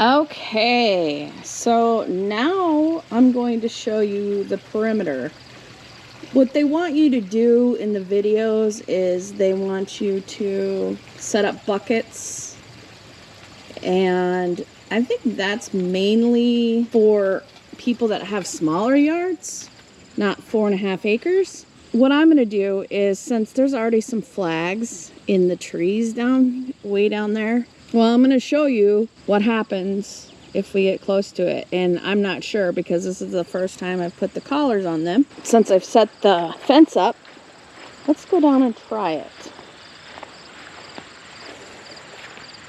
Okay, so now I'm going to show you the perimeter. What they want you to do in the videos is they want you to set up buckets, and I think that's mainly for people that have smaller yards, not 4.5 acres. What I'm going to do is, since there's already some flags in the trees way down there, well, I'm going to show you what happens if we get close to it. And I'm not sure because this is the first time I've put the collars on them. Since I've set the fence up, let's go down and try it.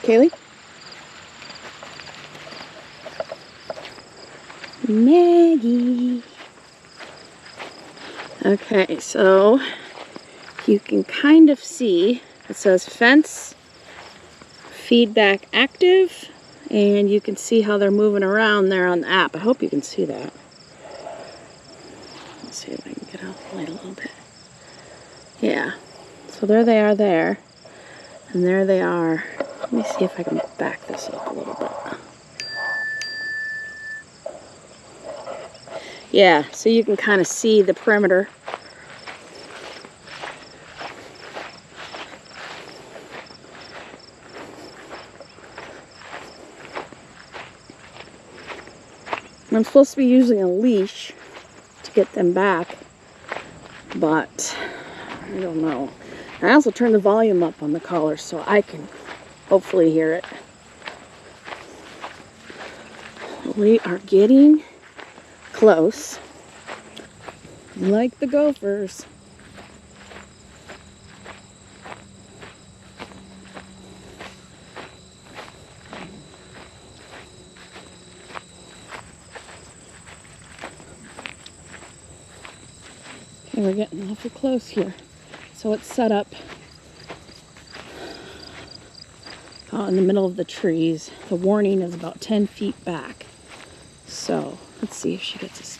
Kaylee? Maggie. Okay, so you can kind of see it says fence feedback active, and you can see how they're moving around there on the app. I hope you can see that. Let's see if I can get out the light a little bit. Yeah, so there they are there, and there they are. Let me see if I can back this up a little bit. Yeah, so you can kind of see the perimeter. I'm supposed to be using a leash to get them back, but I don't know. I also turned the volume up on the collar so I can hopefully hear it. We are getting close, like the gophers. Okay, we're getting awful close here. So it's set up in the middle of the trees. The warning is about 10 feet back. So let's see if she gets us.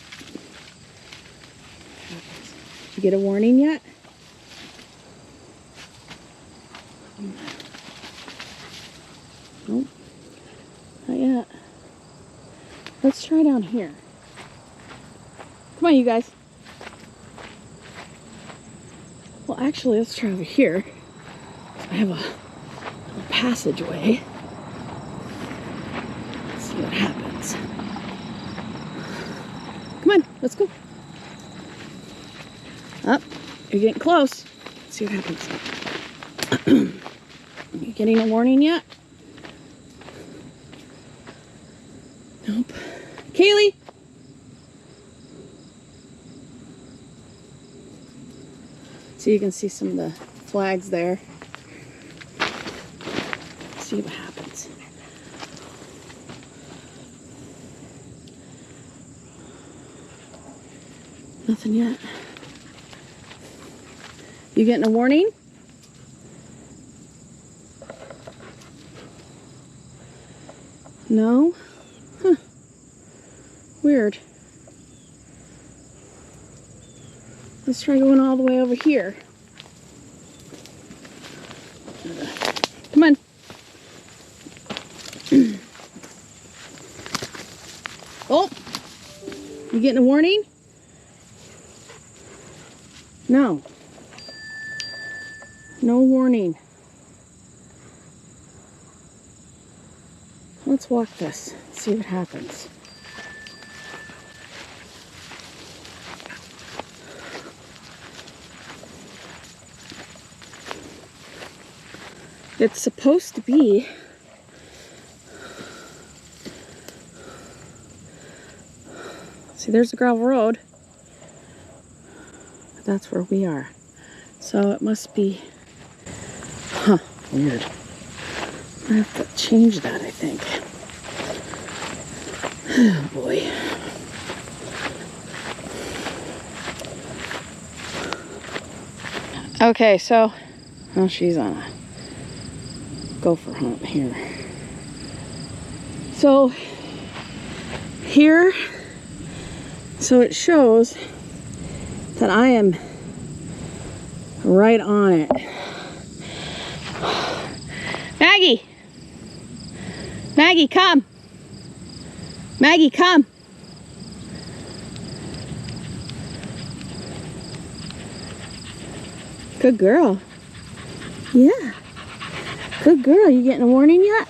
Did you get a warning yet? Nope, not yet. Let's try down here. Come on, you guys. Well, actually, let's try over here. I have a passageway. Let's see what happens. Come on, let's go. Up, you're getting close. Let's see what happens. You getting a warning yet? Nope. Kaylee! So you can see some of the flags there. Let's see what happens. Nothing yet. You getting a warning? No? Huh. Weird. Let's try going all the way over here. Come on. Oh! You getting a warning? No. No warning. Let's walk this. See what happens. It's supposed to be see, there's a gravel road. That's where we are. So it must be weird. I have to change that, I think. Oh boy. Okay, so she's on a gopher hunt here. So here, so it shows that I am right on it. Maggie! Maggie, come! Maggie, come. Good girl. Yeah. Good girl. You getting a warning yet?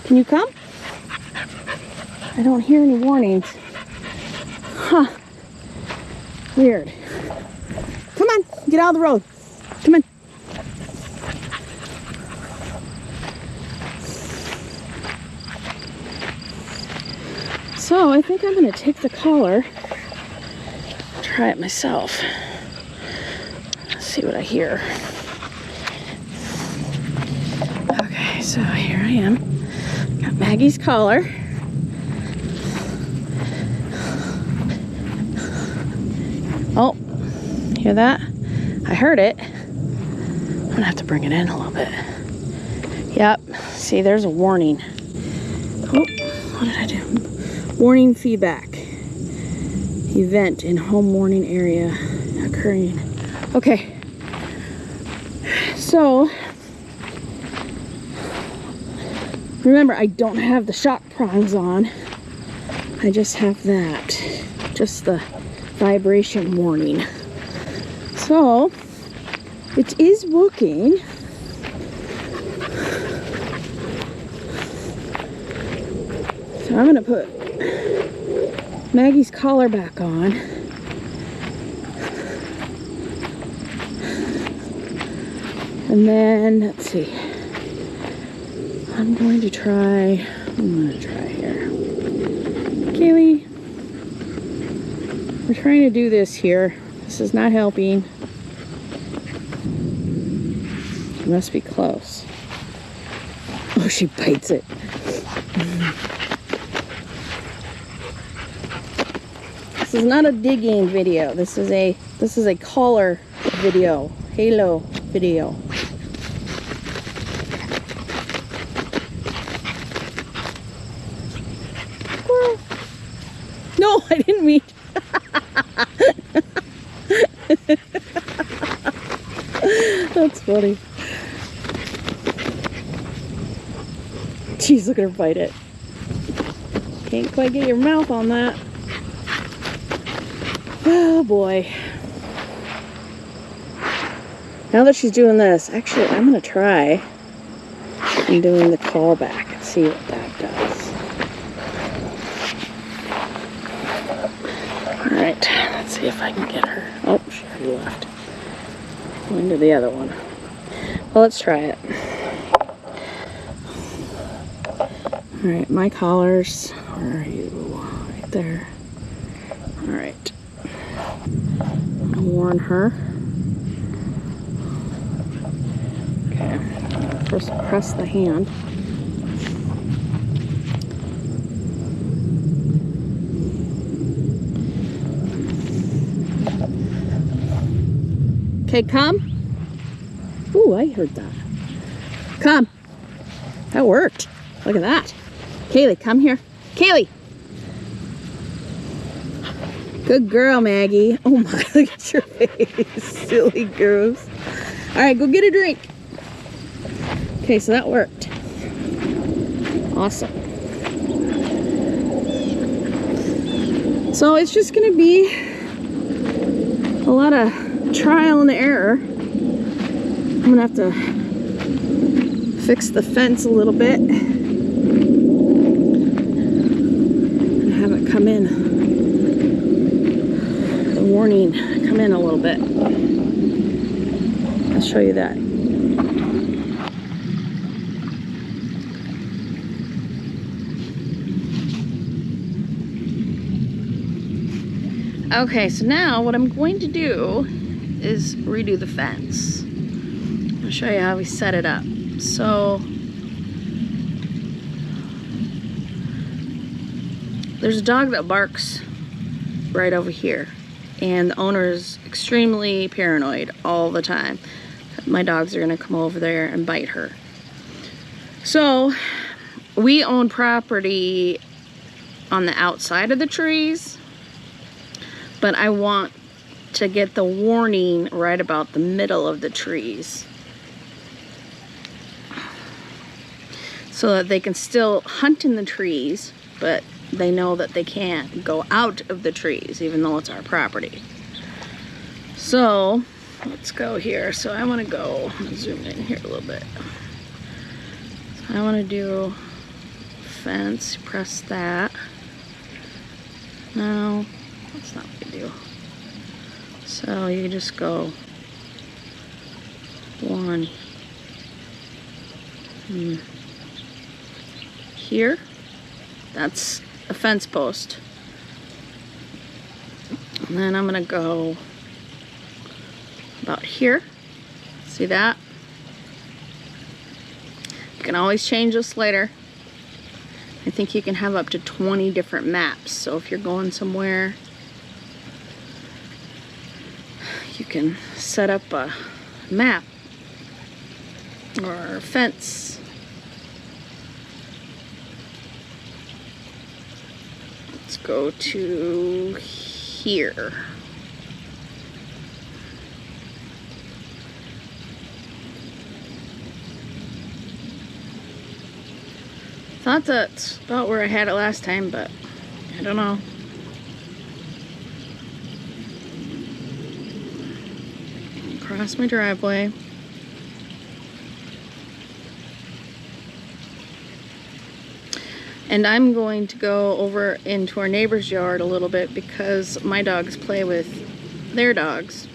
Can you come? I don't hear any warnings. Huh. Weird. Come on. Get out of the road. Come on. So I think I'm going to take the collar. Try it myself. Let's see what I hear. Okay, so here I am. Got Maggie's collar. Oh, hear that? I heard it. I'm gonna have to bring it in a little bit. Yep, see, there's a warning. Oh, what did I do? Warning feedback. Event in home warning area occurring. Okay, so remember, I don't have the shock prongs on. I just have that, just the vibration warning. So it is working. So I'm gonna put Maggie's collar back on. And then, let's see. I'm going to try here. Kaylee, we're trying to do this here. This is not helping. It must be close. Oh, she bites it. This is not a digging video. This is a collar video, halo video. No, I didn't mean. That's funny. Jeez, look at her bite it. Can't quite get your mouth on that. Oh boy. Now that she's doing this, actually, I'm going to try and doing the call back and see what that does. Alright, let's see if I can get her. Oh, she already left. Going to the other one. Well, let's try it. Alright, my collars. Where are you? Right there. Alright. I'm gonna warn her. Okay. First, press the hand. Okay, come. Ooh, I heard that. Come. That worked. Look at that. Kaylee, come here. Kaylee. Good girl, Maggie. Oh my, look at your face. Silly goose. All right, go get a drink. Okay, so that worked. Awesome. So it's just gonna be a lot of trial and error. I'm gonna have to fix the fence a little bit and have it come in. The warning come in a little bit. I'll show you that. Okay, so now what I'm going to do is redo the fence. I'll show you how we set it up. So there's a dog that barks right over here, and the owner is extremely paranoid all the time. My dogs are gonna come over there and bite her. So we own property on the outside of the trees, but I want to get the warning right about the middle of the trees. so that they can still hunt in the trees, but they know that they can't go out of the trees, even though it's our property. So let's go here. So I want to go, I'm gonna zoom in here a little bit. So I want to do fence, press that. No, that's not what you do. So you just go one here. That's a fence post. And then I'm gonna go about here. See that? You can always change this later. I think you can have up to 20 different maps. So if you're going somewhere, you can set up a map or a fence. Let's go to here. Thought that's about where I had it last time, but I don't know. Across my driveway. And I'm going to go over into our neighbor's yard a little bit because my dogs play with their dogs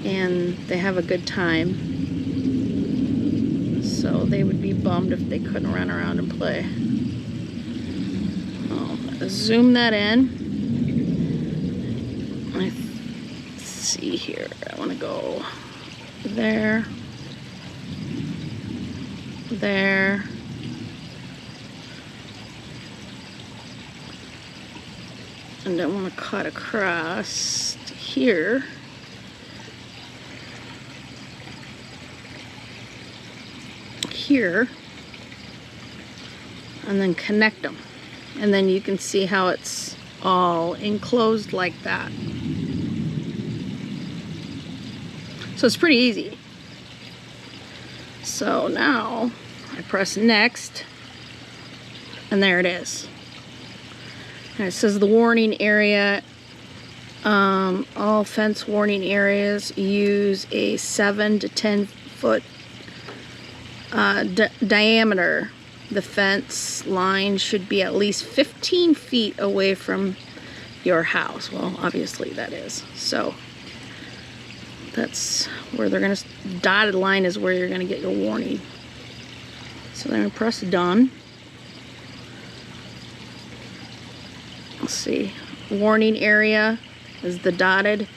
and they have a good time. So they would be bummed if they couldn't run around and play. I'll zoom that in. Let's see here. I want to go there, there, and I want to cut across here. Here, and then connect them, and then you can see how it's all enclosed like that. So it's pretty easy. So now I press next, and there it is. And it says the warning area, all fence warning areas use a 7 to 10 foot diameter. The fence line should be at least 15 feet away from your house. Well, obviously that is. So that's where they're gonna, dotted line is where you're gonna get your warning. So then I press done. Let's see, warning area is the dotted,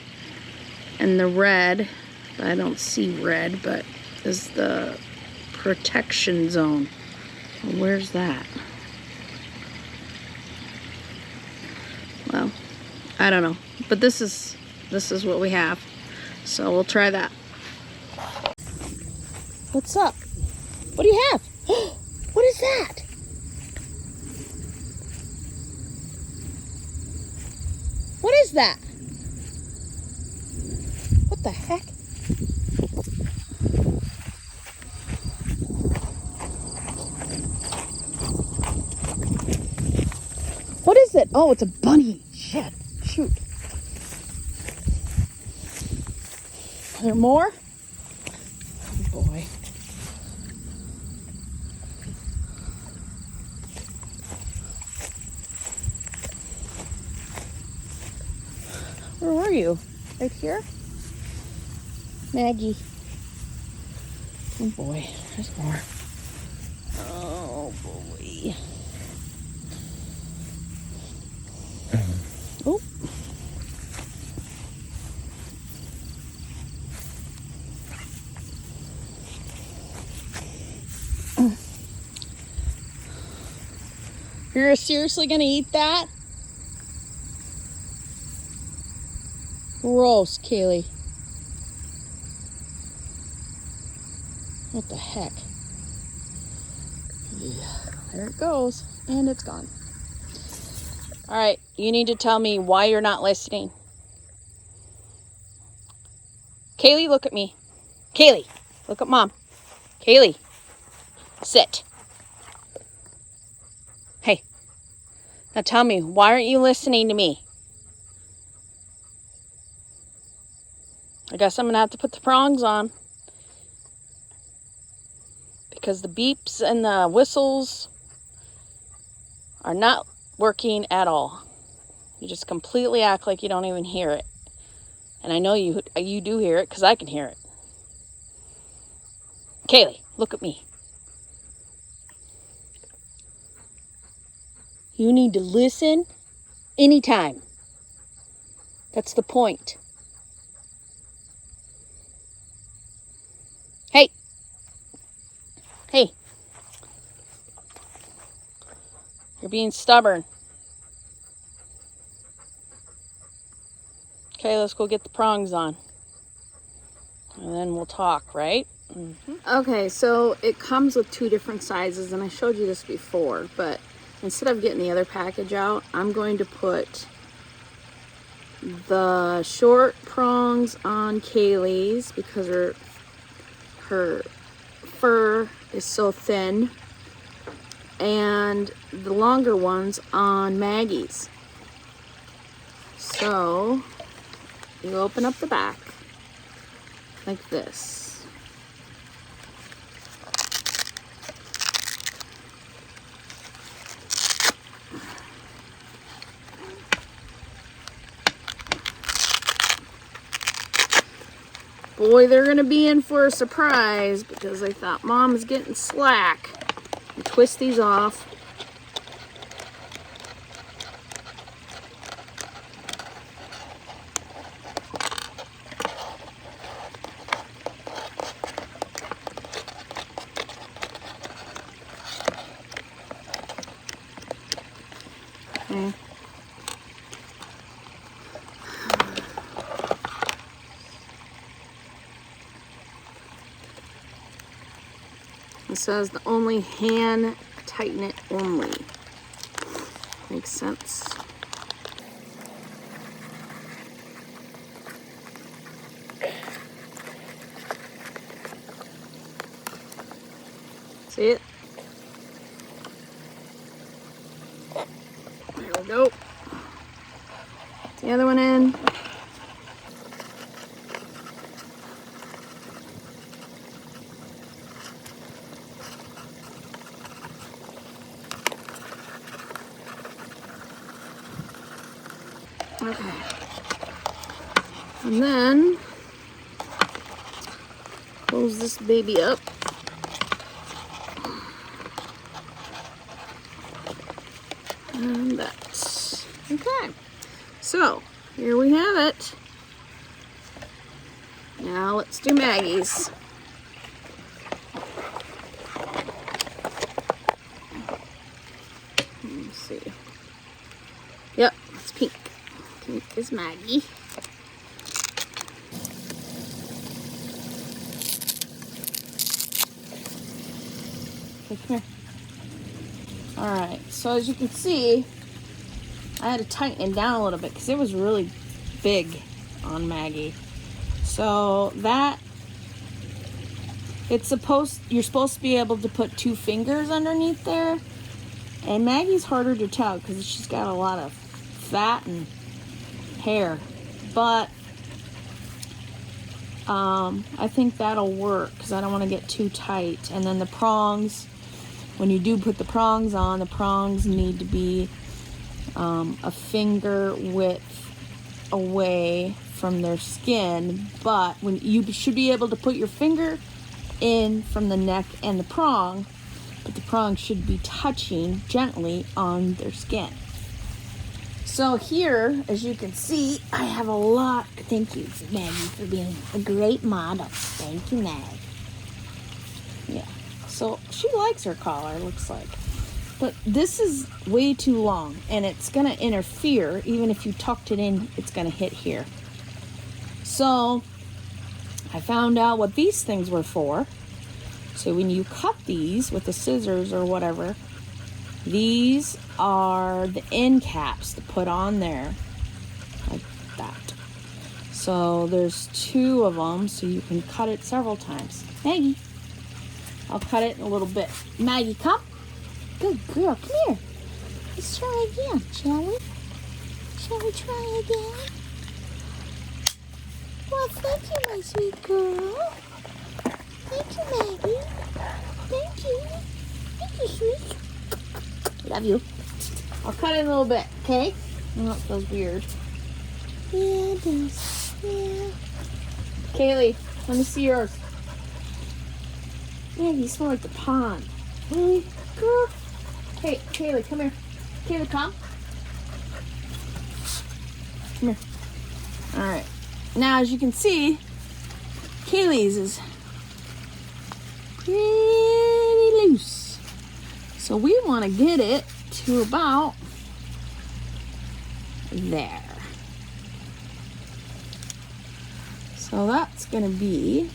and the red, I don't see red, but is the protection zone. Where's that? Well, I don't know, but this is what we have, so we'll try that. What's up? What do you have? What is that? What is that? What the heck? What is it? Oh, it's a bunny. Shit. Shoot. Are there more? Oh boy. Where were you? Right here? Maggie. Oh boy. There's more. Oh boy. Oh. You're seriously gonna eat that? Gross, Kayle. What the heck? Yeah, there it goes, and it's gone. All right, you need to tell me why you're not listening. Kayle, look at me. Kayle, look at Mom. Kayle, sit. Now tell me, why aren't you listening to me? I guess I'm going to have to put the prongs on. Because the beeps and the whistles are not working at all. You just completely act like you don't even hear it. And I know you do hear it because I can hear it. Kayle, look at me. You need to listen anytime. That's the point. Hey. Hey. You're being stubborn. Okay, let's go get the prongs on. And then we'll talk, right? Mm-hmm. Okay, so it comes with 2 different sizes, and I showed you this before, but instead of getting the other package out, I'm going to put the short prongs on Kayle's because her fur is so thin, and the longer ones on Maggie's. So you open up the back like this. Boy, they're gonna be in for a surprise because they thought Mom is getting slack. You twist these off. Okay. It says the only hand tighten it only. Makes sense. See it? There we go. Put the other one in. Okay. And then close this baby up. And that's okay. So here we have it. Now let's do Maggie's. Let's see. Yep, it's pink. Pink is Maggie. Okay, come here. Alright, so as you can see, I had to tighten it down a little bit because it was really big on Maggie. So that, you're supposed to be able to put 2 fingers underneath there. And Maggie's harder to tell because she's got a lot of fat and hair. But I think that'll work because I don't want to get too tight. And then the prongs, when you do put the prongs on, the prongs need to be a finger width away from their skin, but when you should be able to put your finger in from the neck and the prong, but the prong should be touching gently on their skin. So here, as you can see, I have a lot. Thank you, Maggie, for being a great model. Thank you, Mag. Yeah, so she likes her collar, looks like. But this is way too long, and it's gonna interfere. Even if you tucked it in, it's gonna hit here. So I found out what these things were for. So when you cut these with the scissors or whatever, these are the end caps to put on there, like that. So there's 2 of them, so you can cut it several times. Maggie, I'll cut it in a little bit. Maggie, come. Good girl, come here. Let's try again, shall we? Shall we try again? Well, thank you, my sweet girl. Thank you, Maggie. Thank you. Thank you, sweet. Love you. I'll cut it a little bit, okay? Oh, it feels weird. Yeah, it does. Yeah. Kaylee, let me see yours. Yeah, you smell like the pond. Really? Girl. Hey, Kaylee, come here. Kaylee, come. Come here. Alright. Now, as you can see, Kaylee's is pretty loose. So we want to get it to about there. So that's going to be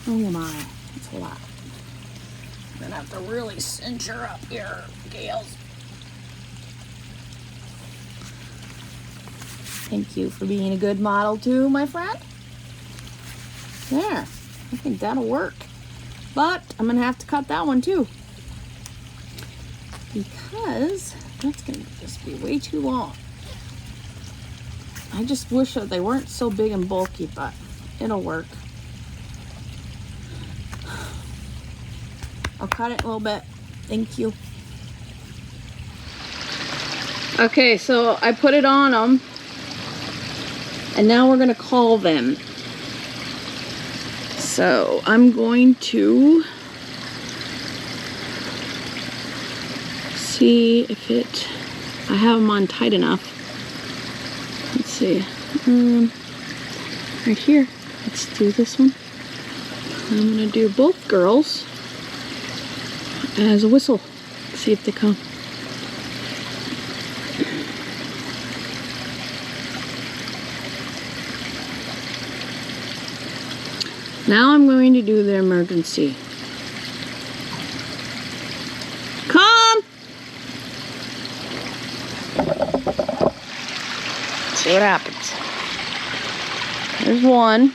oh my, that's a lot. I'm gonna have to really cinch her up here, Gales. Thank you for being a good model too, my friend. There, I think that'll work. But I'm gonna have to cut that one too, because that's gonna just be way too long. I just wish that they weren't so big and bulky, but it'll work. I'll cut it a little bit. Thank you. Okay, so I put it on them. And now we're gonna call them. So I'm going to see if I have them on tight enough. Let's see. Right here. Let's do this one. I'm gonna do both girls as a whistle. See if they come. Now I'm going to do the emergency. Come! Let's see what happens. There's one.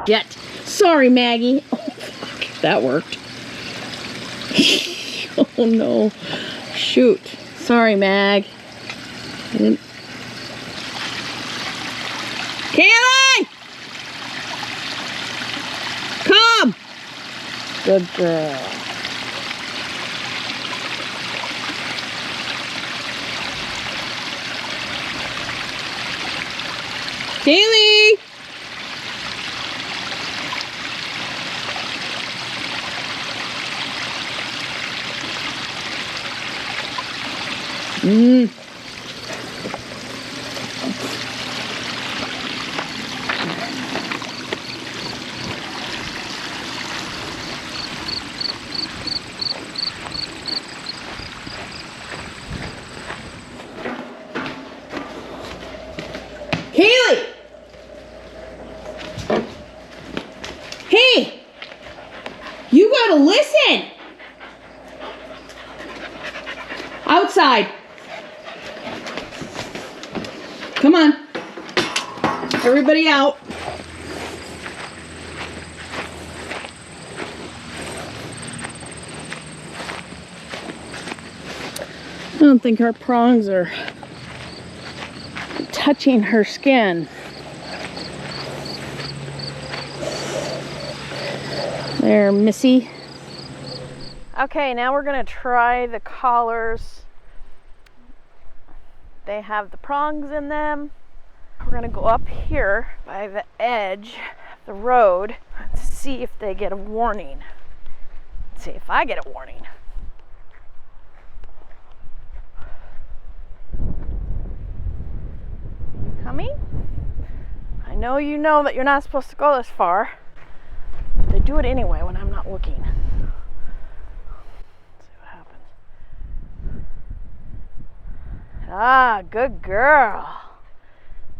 Yet. Sorry, Maggie. Oh, fuck. That worked. Oh, no. Shoot. Sorry, Mag. I didn't... Kayle! Come! Good girl. Kayle! Kayle! Hey! You gotta listen! Outside. Come on. Everybody out. I don't think her prongs are touching her skin. There, Missy. Okay, now we're gonna try the collars. They have the prongs in them. We're gonna go up here by the edge of the road and see if they get a warning. Let's see if I get a warning. Coming? I know you know that you're not supposed to go this far. But they do it anyway when I'm not looking. Let's see what happens. Ah, good girl.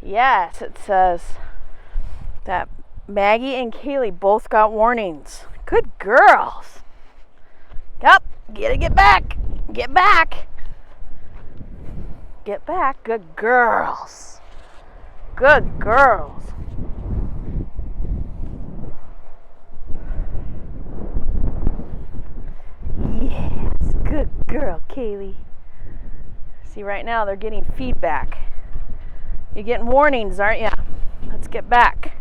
Yes, it says that Maggie and Kayle both got warnings. Good girls. Yep, get back. Get back. Get back. Good girls. Good girls. Yes, good girl, Kayle. See, right now they're getting feedback. You're getting warnings, aren't you? Let's get back.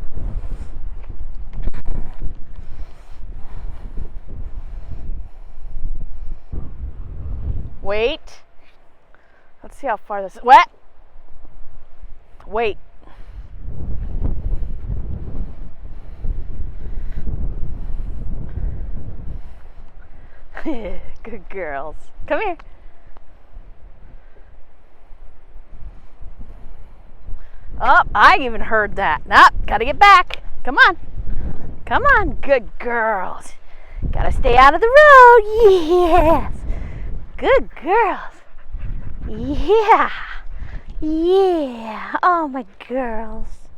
Wait. Let's see how far this is. What? Wait. Good girls. Come here. Oh, I even heard that. Nope, gotta get back. Come on. Come on, good girls. Gotta stay out of the road. Yes. Good girls. Yeah. Yeah. Oh, my girls.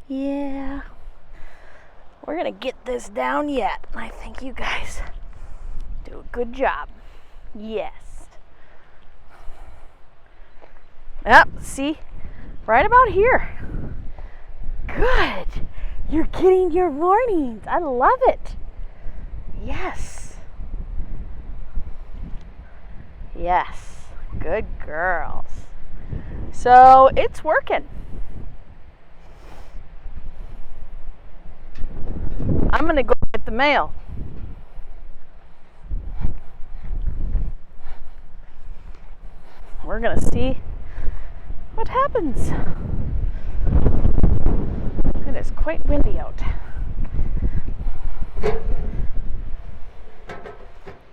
Yeah. We're gonna get this down yet. I think you guys do a good job. Yes. Yep, see? Right about here. Good. You're getting your warnings. I love it. Yes. Yes. Good girls. So it's working. I'm going to go get the mail. We're going to see what happens. It is quite windy out.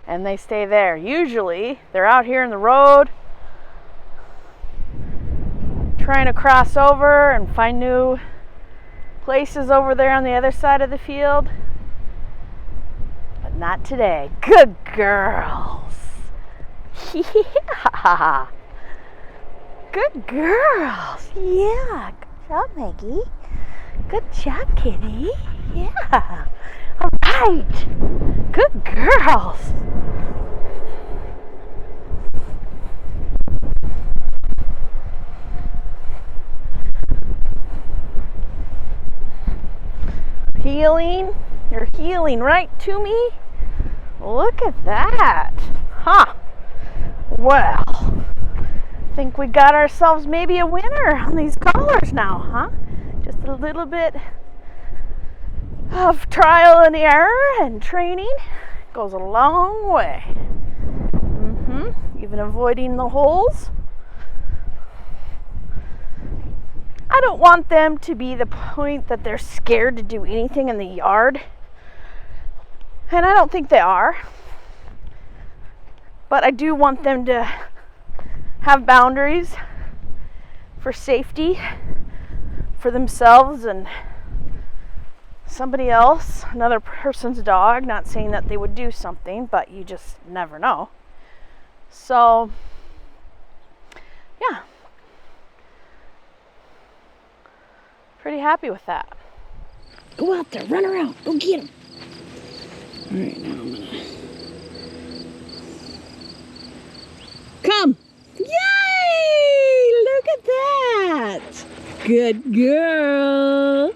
And they stay there. Usually, they're out here in the road trying to cross over and find new places over there on the other side of the field. But not today. Good girls. Yeah. Good girls. Yeah. Good job, Maggie. Good job, kitty. Yeah. All right. Good girls. Healing. You're healing right to me. Look at that. Huh. Well, I think we got ourselves maybe a winner on these collars now, huh? Just a little bit of trial and error and training goes a long way. Even avoiding the holes. I don't want them to be the point that they're scared to do anything in the yard. And I don't think they are. But I do want them to have boundaries for safety, for themselves and somebody else, another person's dog. Not saying that they would do something, but you just never know. So, yeah. Pretty happy with that. Go out there, run around, go get him. All right, now I'm gonna... Come! Yay! Look at that! Good girl!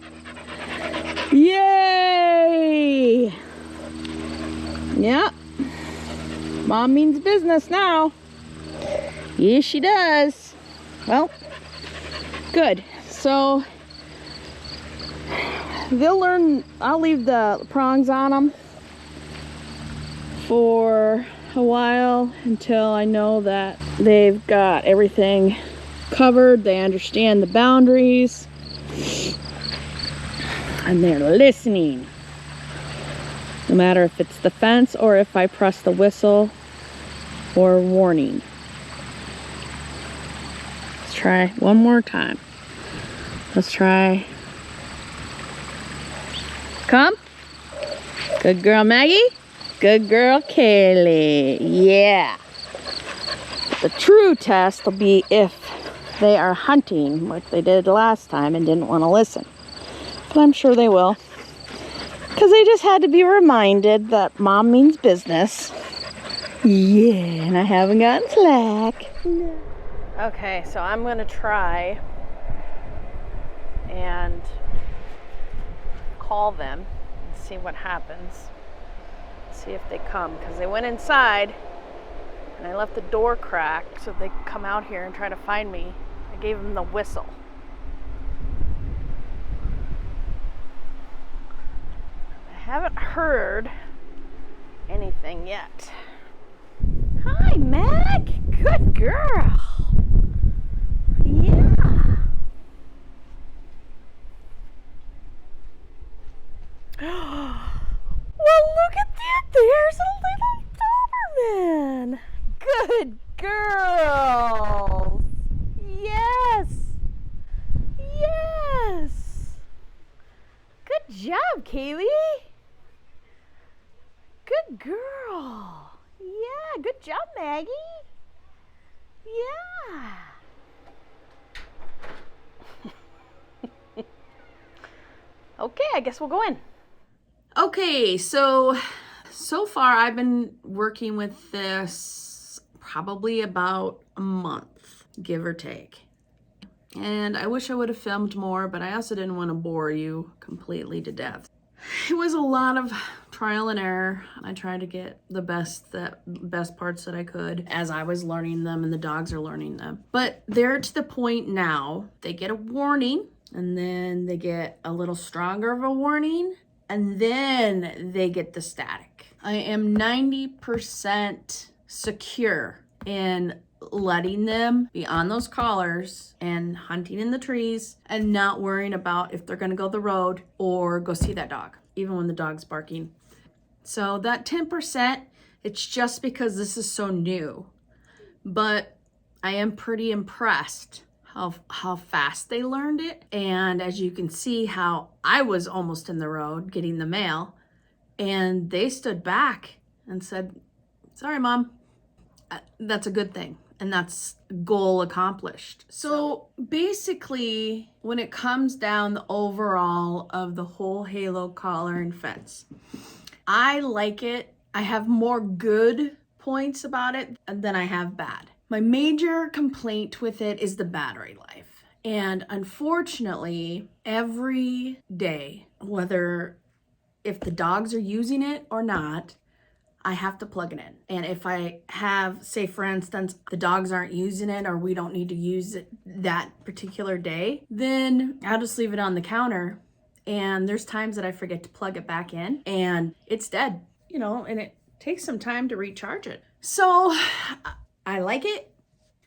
Yay! Yep. Mom means business now. Yes, she does. Well, good. So, they'll learn. I'll leave the prongs on them for a while until I know that they've got everything covered. They understand the boundaries and they're listening. No matter if it's the fence or if I press the whistle or warning. Let's try one more time. Let's try Come. Good girl, Maggie. Good girl, Kayle. Yeah. The true test will be if they are hunting, like they did last time and didn't want to listen. But I'm sure they will. Because they just had to be reminded that mom means business. Yeah, and I haven't gotten slack. No. Okay, so I'm going to try and call them and see what happens. See if they come, because they went inside and I left the door cracked so they could come out here and try to find me. I gave them the whistle. I haven't heard anything yet. Hi, Mag. Good girl. Yeah. Well, look at that. There's a little Doberman. Good girl. Yes. Yes. Good job, Kayle. Good girl. Yeah, good job, Maggie. Yeah. Okay, I guess we'll go in. Okay, so far I've been working with this probably about a month, give or take. And I wish I would have filmed more, but I also didn't want to bore you completely to death. It was a lot of trial and error. I tried to get the best parts that I could as I was learning them and the dogs are learning them. But they're to the point now, they get a warning and then they get a little stronger of a warning and then they get the static. I am 90% secure in letting them be on those collars and hunting in the trees and not worrying about if they're going to go the road or go see that dog, even when the dog's barking. So that 10%, it's just because this is so new, but I am pretty impressed how fast they learned it. And as you can see how I was almost in the road getting the mail and they stood back and said, "Sorry, Mom." That's a good thing. And that's goal accomplished. So basically, when it comes down the overall of the whole halo collar and fence, I like it. I have more good points about it than I have bad. My major complaint with it is the battery life. And unfortunately, every day, whether if the dogs are using it or not, I have to plug it in. And if I have, say for instance, the dogs aren't using it or we don't need to use it that particular day, then I'll just leave it on the counter. And there's times that I forget to plug it back in and it's dead, you know, and it takes some time to recharge it. So I like it.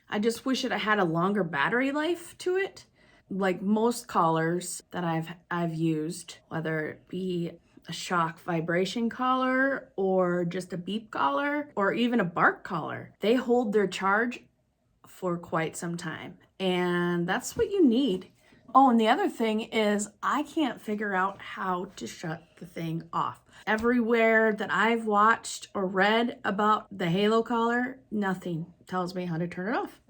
I just wish it had a longer battery life to it. Like most collars that I've used, whether it be a shock vibration collar or just a beep collar or even a bark collar, they hold their charge for quite some time. And that's what you need. Oh, and the other thing is I can't figure out how to shut the thing off. Everywhere that I've watched or read about the halo collar, nothing tells me how to turn it off.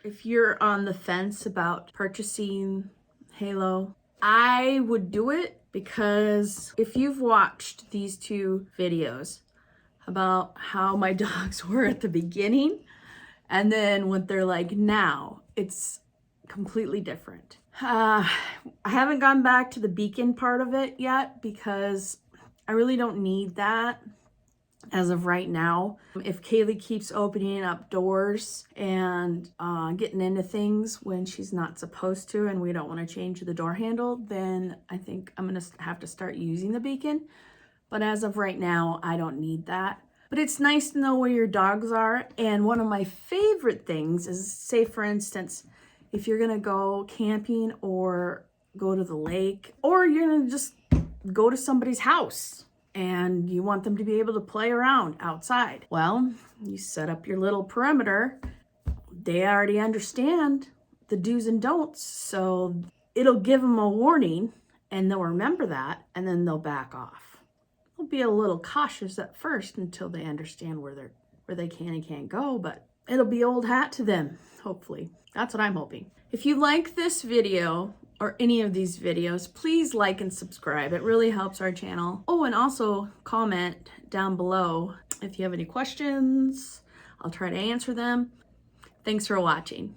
If you're on the fence about purchasing halo, I would do it, because if you've watched these two videos about how my dogs were at the beginning and then what they're like now, it's completely different. I haven't gone back to the beacon part of it yet because I really don't need that as of right now. If Kayle keeps opening up doors and getting into things when she's not supposed to and we don't want to change the door handle, then I think I'm going to have to start using the beacon. But as of right now, I don't need that. But it's nice to know where your dogs are. And one of my favorite things is, say for instance, if you're going to go camping or go to the lake, or you're going to just go to somebody's house and you want them to be able to play around outside. Well, you set up your little perimeter. They already understand the do's and don'ts, so it'll give them a warning and they'll remember that, and then they'll back off. They'll be a little cautious at first until they understand where they can and can't go, but it'll be old hat to them, hopefully. That's what I'm hoping. If you like this video or any of these videos, please like and subscribe. It really helps our channel. Oh, and also comment down below if you have any questions. I'll try to answer them. Thanks for watching.